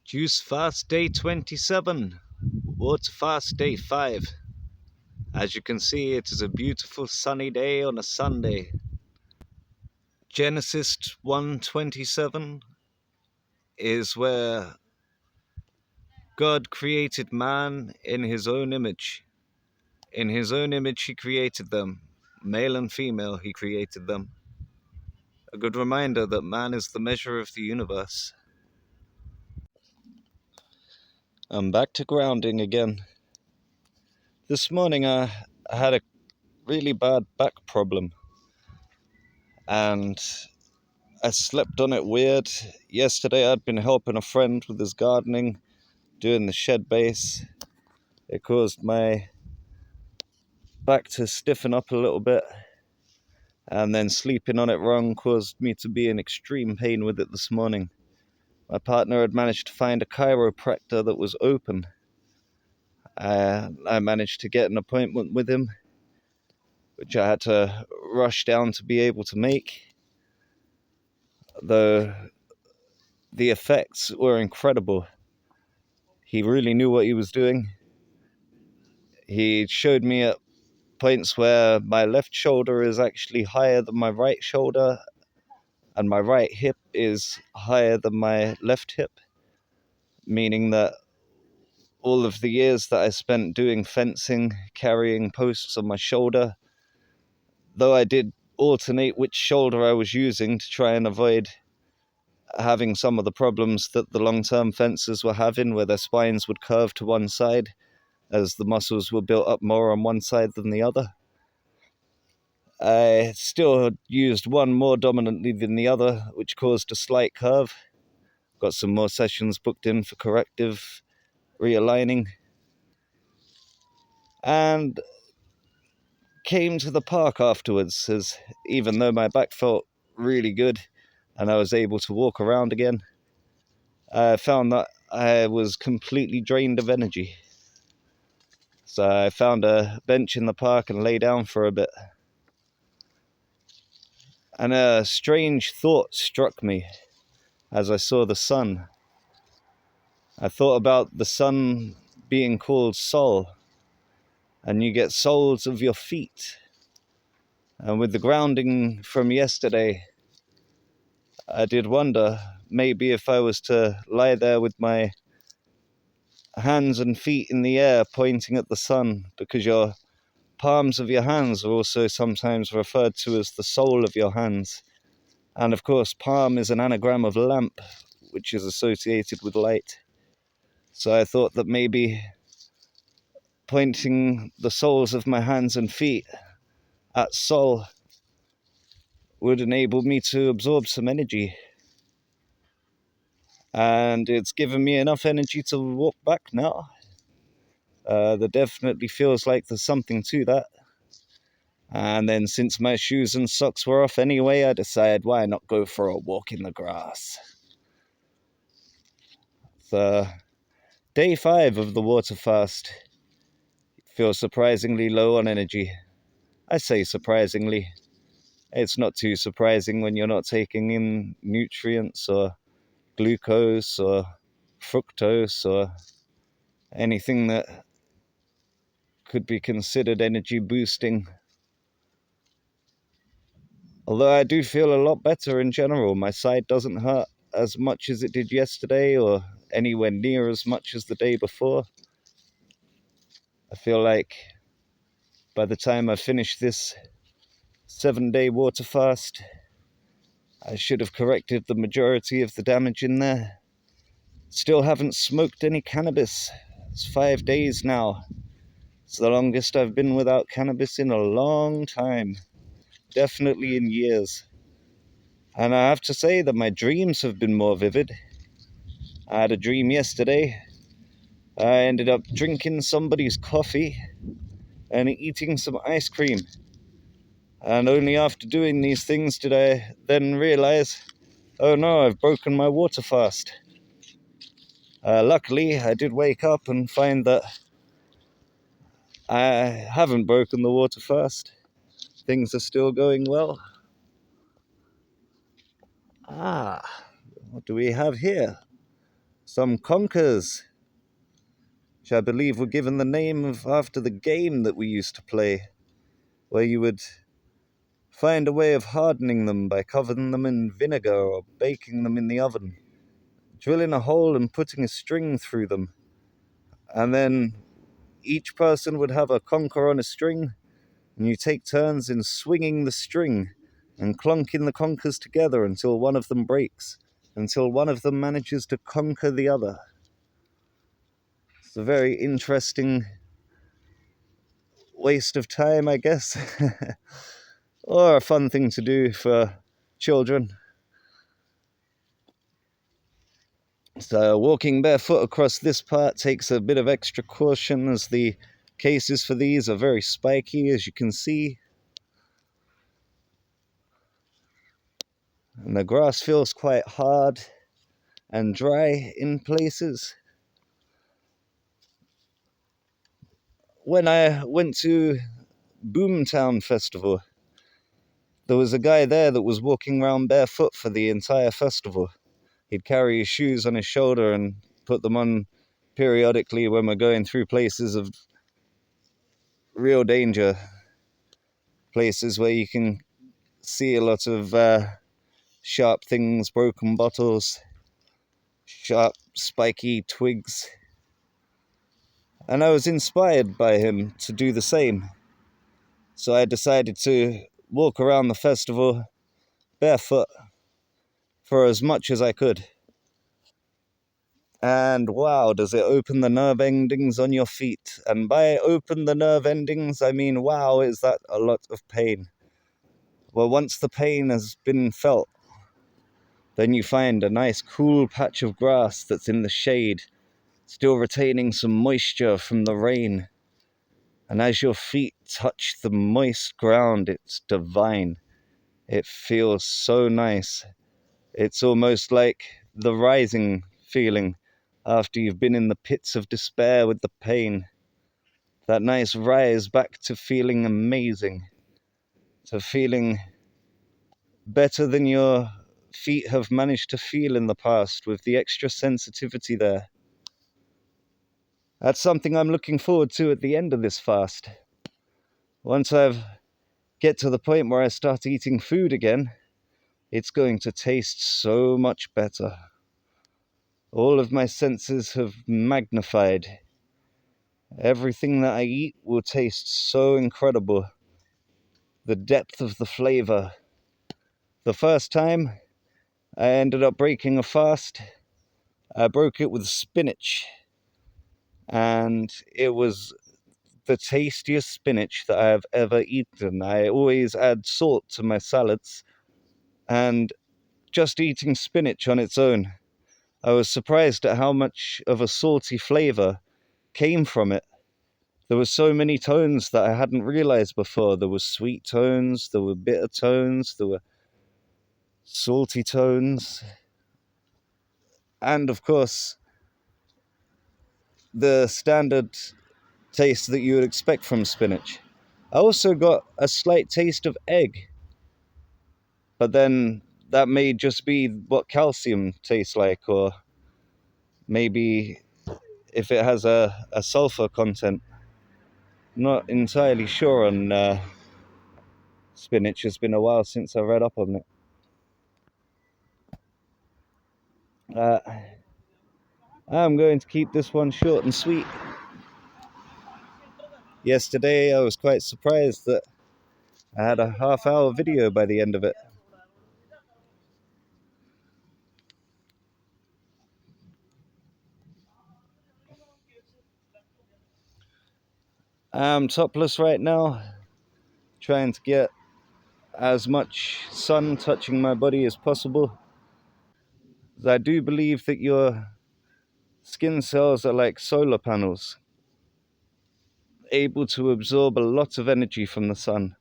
Juice fast day 27, water fast day 5. As you can see, it is a beautiful sunny day on a Sunday. Genesis 1:27 is where God created man in his own image. In his own image he created them, male and female he created them. A good reminder that man is the measure of the universe. I'm back to grounding again. This morning I had a really bad back problem, and I slept on it weird. Yesterday I'd been helping a friend with his gardening, doing the shed base. It caused my back to stiffen up a little bit, and then sleeping on it wrong caused me to be in extreme pain with it this morning. My partner had managed to find a chiropractor that was open. I managed to get an appointment with him, which I had to rush down to be able to make. Though the effects were incredible. He really knew what he was doing. He showed me at points where my left shoulder is actually higher than my right shoulder, and my right hip is higher than my left hip, meaning that all of the years that I spent doing fencing, carrying posts on my shoulder, though I did alternate which shoulder I was using to try and avoid having some of the problems that the long-term fencers were having, where their spines would curve to one side as the muscles were built up more on one side than the other. I still used one more dominantly than the other, which caused a slight curve. Got some more sessions booked in for corrective realigning, and came to the park afterwards, as even though my back felt really good and I was able to walk around again, I found that I was completely drained of energy. So I found a bench in the park and lay down for a bit. And a strange thought struck me as I saw the sun. I thought about the sun being called soul, and you get soles of your feet. And with the grounding from yesterday, I did wonder maybe if I was to lie there with my hands and feet in the air pointing at the sun, because your palms of your hands are also sometimes referred to as the sole of your hands. And of course, palm is an anagram of lamp, which is associated with light. So I thought that maybe pointing the soles of my hands and feet at Sol would enable me to absorb some energy. And it's given me enough energy to walk back now. There definitely feels like there's something to that. And then since my shoes and socks were off anyway, I decided why not go for a walk in the grass. So, day 5 of the water fast. Feel surprisingly low on energy. I say surprisingly. It's not too surprising when you're not taking in nutrients or glucose or fructose or anything that could be considered energy boosting. Although I do feel a lot better in general. My side doesn't hurt as much as it did yesterday, or anywhere near as much as the day before. I feel like by the time I finish this 7-day water fast, I should have corrected the majority of the damage in there. Still haven't smoked any cannabis. It's 5 days now. It's the longest I've been without cannabis in a long time. Definitely in years. And I have to say that my dreams have been more vivid. I had a dream yesterday. I ended up drinking somebody's coffee and eating some ice cream. And only after doing these things did I then realize, oh no, I've broken my water fast. Luckily, I did wake up and find that I haven't broken the water fast. Things are still going well. What do we have here? some conkers, which I believe were given the name of after the game that we used to play, where you would find a way of hardening them by covering them in vinegar or baking them in the oven, drilling a hole and putting a string through them. And then each person would have a conker on a string, and you take turns in swinging the string and clunking the conkers together until one of them breaks, until one of them manages to conquer the other. It's a very interesting waste of time, I guess, or a fun thing to do for children. So walking barefoot across this part takes a bit of extra caution, as the cases for these are very spiky, as you can see. And the grass feels quite hard and dry in places. When I went to Boomtown Festival, there was a guy there that was walking around barefoot for the entire festival. He'd carry his shoes on his shoulder and put them on periodically when we're going through places of real danger, places where you can see a lot of sharp things, broken bottles, sharp spiky twigs. And I was inspired by him to do the same. So I decided to walk around the festival barefoot for as much as I could. And wow, does it open the nerve endings on your feet. And by open the nerve endings, I mean, wow, is that a lot of pain. Well, once the pain has been felt, then you find a nice cool patch of grass that's in the shade, still retaining some moisture from the rain. And as your feet touch the moist ground, it's divine. It feels so nice. It's almost like the rising feeling after you've been in the pits of despair with the pain. That nice rise back to feeling amazing, to feeling better than your feet have managed to feel in the past, with the extra sensitivity there. That's something I'm looking forward to at the end of this fast. Once I get to the point where I start eating food again, it's going to taste so much better. All of my senses have magnified. Everything that I eat will taste so incredible. The depth of the flavor. The first time I ended up breaking a fast, I broke it with spinach. And it was the tastiest spinach that I have ever eaten. I always add salt to my salads, and just eating spinach on its own, I was surprised at how much of a salty flavor came from it. There were so many tones that I hadn't realized before. There were sweet tones, there were bitter tones, there were salty tones, and of course, the standard taste that you would expect from spinach. I also got a slight taste of egg, but then that may just be what calcium tastes like, or maybe if it has a sulfur content. Not entirely sure on spinach. It's been a while since I read up on it. I'm going to keep this one short and sweet. Yesterday I was quite surprised that I had a half-hour video by the end of it. I'm topless right now, trying to get as much sun touching my body as possible. I do believe that your skin cells are like solar panels, able to absorb a lot of energy from the sun,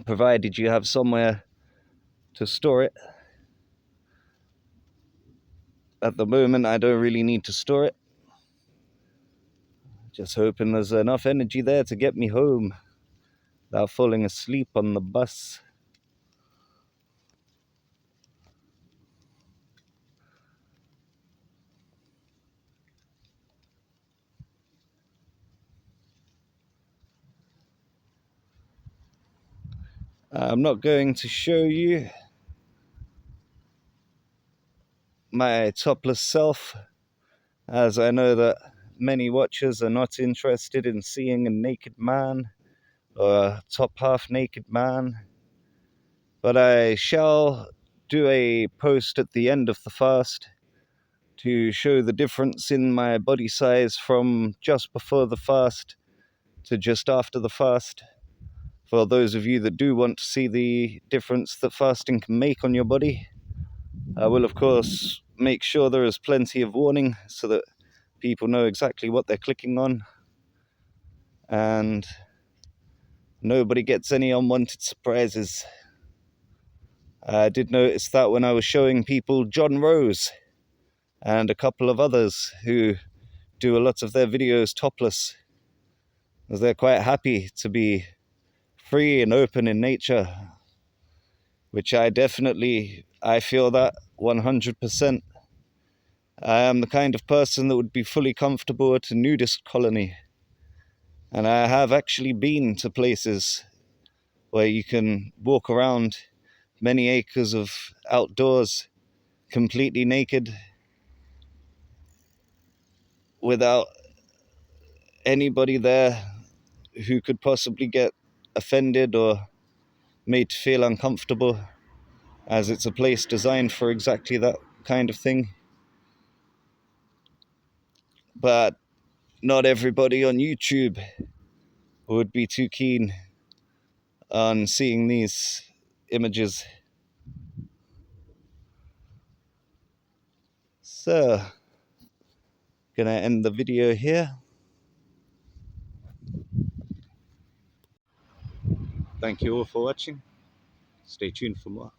provided you have somewhere to store it. At the moment, I don't really need to store it. Just hoping there's enough energy there to get me home without falling asleep on the bus. I'm not going to show you my topless self, as I know that many watchers are not interested in seeing a naked man or a top half naked man. But I shall do a post at the end of the fast to show the difference in my body size from just before the fast to just after the fast. For those of you that do want to see the difference that fasting can make on your body, I will of course make sure there is plenty of warning so that people know exactly what they're clicking on and nobody gets any unwanted surprises. I did notice that when I was showing people John Rose and a couple of others who do a lot of their videos topless, as they're quite happy to be free and open in nature, which I feel that 100%. I am the kind of person that would be fully comfortable at a nudist colony, and I have actually been to places where you can walk around many acres of outdoors completely naked without anybody there who could possibly get offended or made to feel uncomfortable, as it's a place designed for exactly that kind of thing. But not everybody on YouTube would be too keen on seeing these images. So, gonna end the video here. Thank you all for watching. Stay tuned for more.